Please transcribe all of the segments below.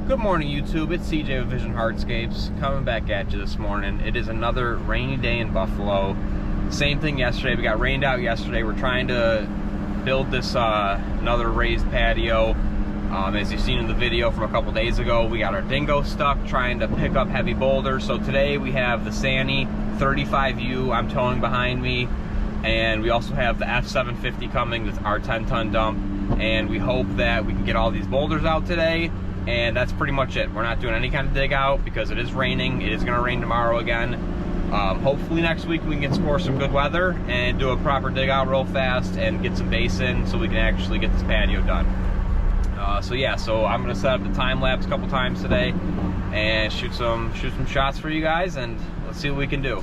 Good morning, YouTube. It's CJ with Vision Hardscapes coming back at you this morning. It is another rainy day in Buffalo. Same thing yesterday. We got rained out yesterday. We're trying to build this another raised patio. As you've seen in the video from a couple days ago, we got our dingo stuck trying to pick up heavy boulders. So today we have the Sany 35U I'm towing behind me, and we also have the F750 coming, that's our 10-ton dump, and we hope that we can get all these boulders out today. And that's pretty much it. We're not doing any kind of dig out because it is raining. It is going to rain tomorrow again. Hopefully next week we can score some good weather and do a proper dig out real fast and get some base in so we can actually get this patio done. So I'm going to set up the time lapse a couple times today and shoot some shots for you guys, and let's see what we can do.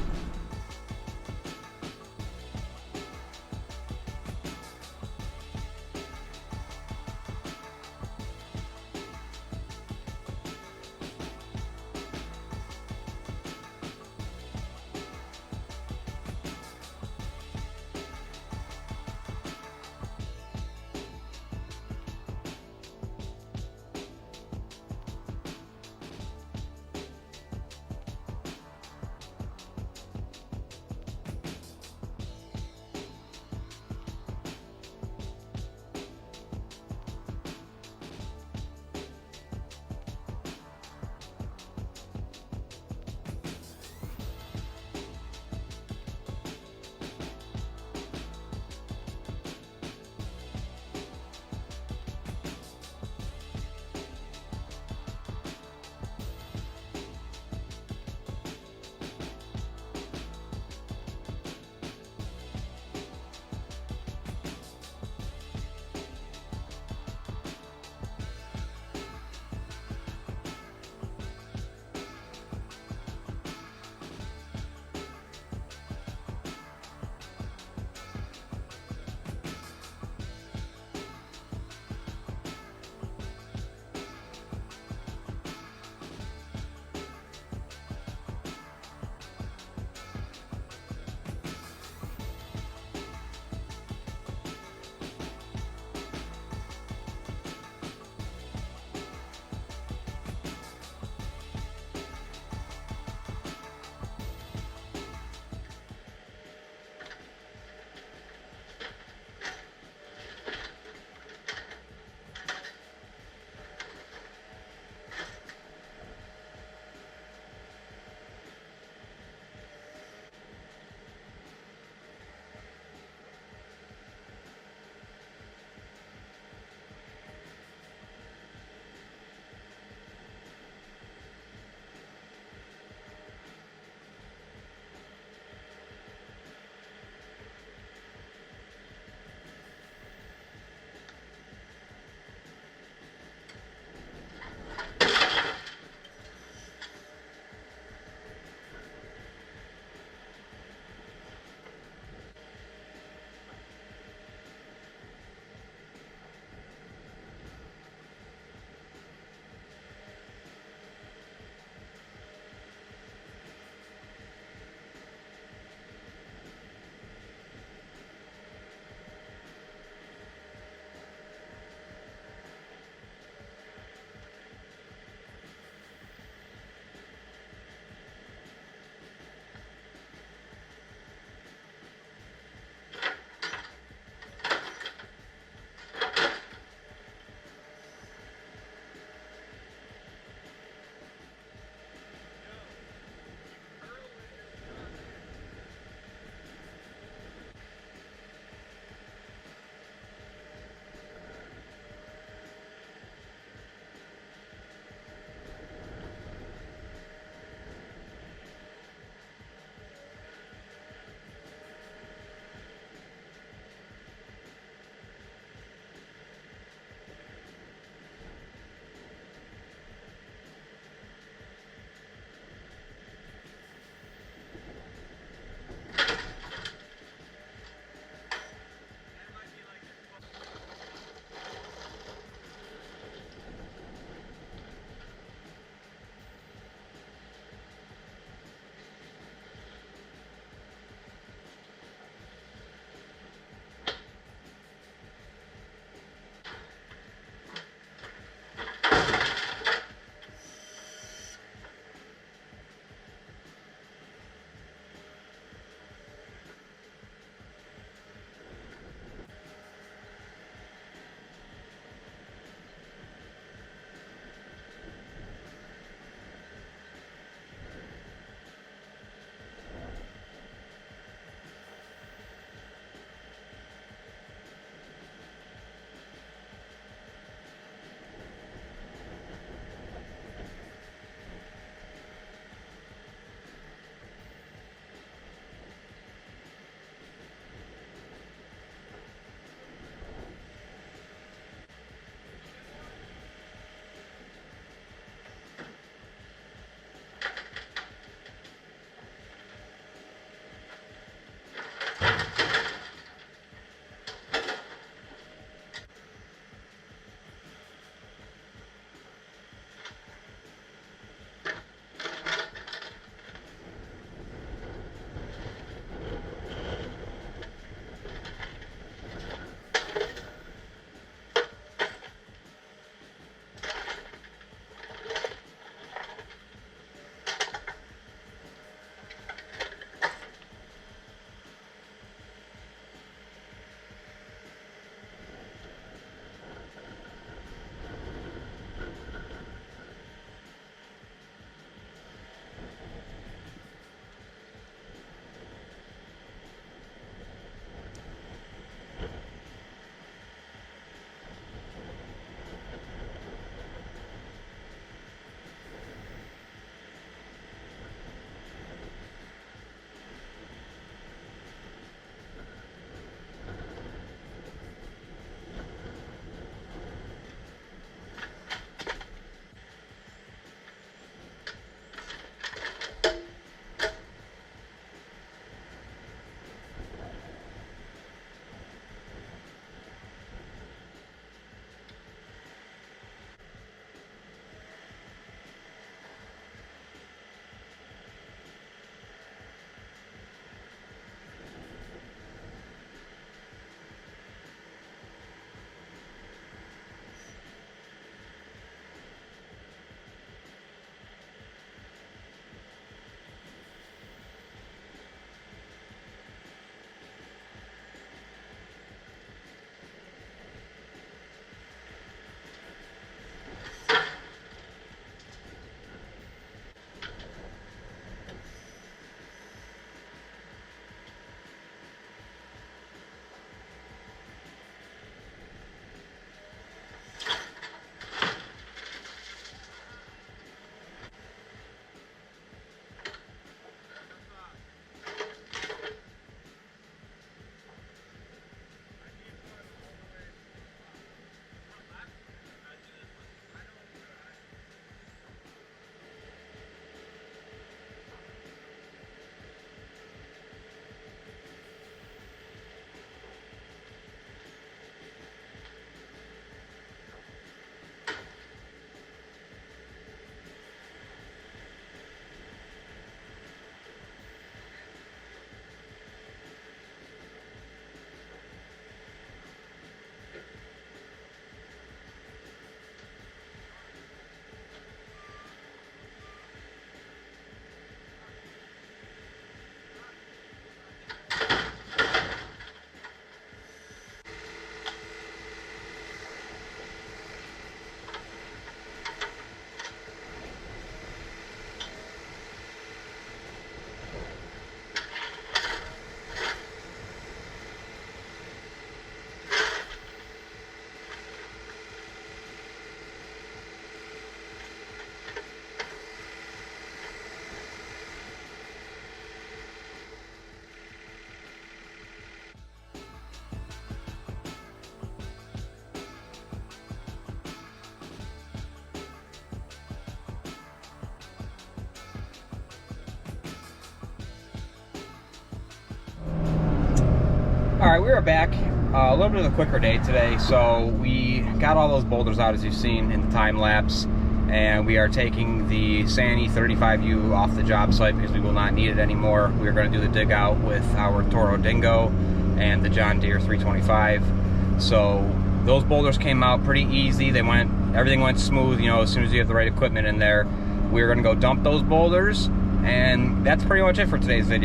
right, we are back. A little bit of a quicker day today, so we got all those boulders out as you've seen in the time lapse, and we are taking the Sani 35U off the job site because we will not need it anymore. We are going to do the dig out with our Toro Dingo and the John Deere 325. So those boulders came out pretty easy. Everything went smooth, you know, as soon as you have the right equipment in there. We're going to go dump those boulders, and that's pretty much it for today's video.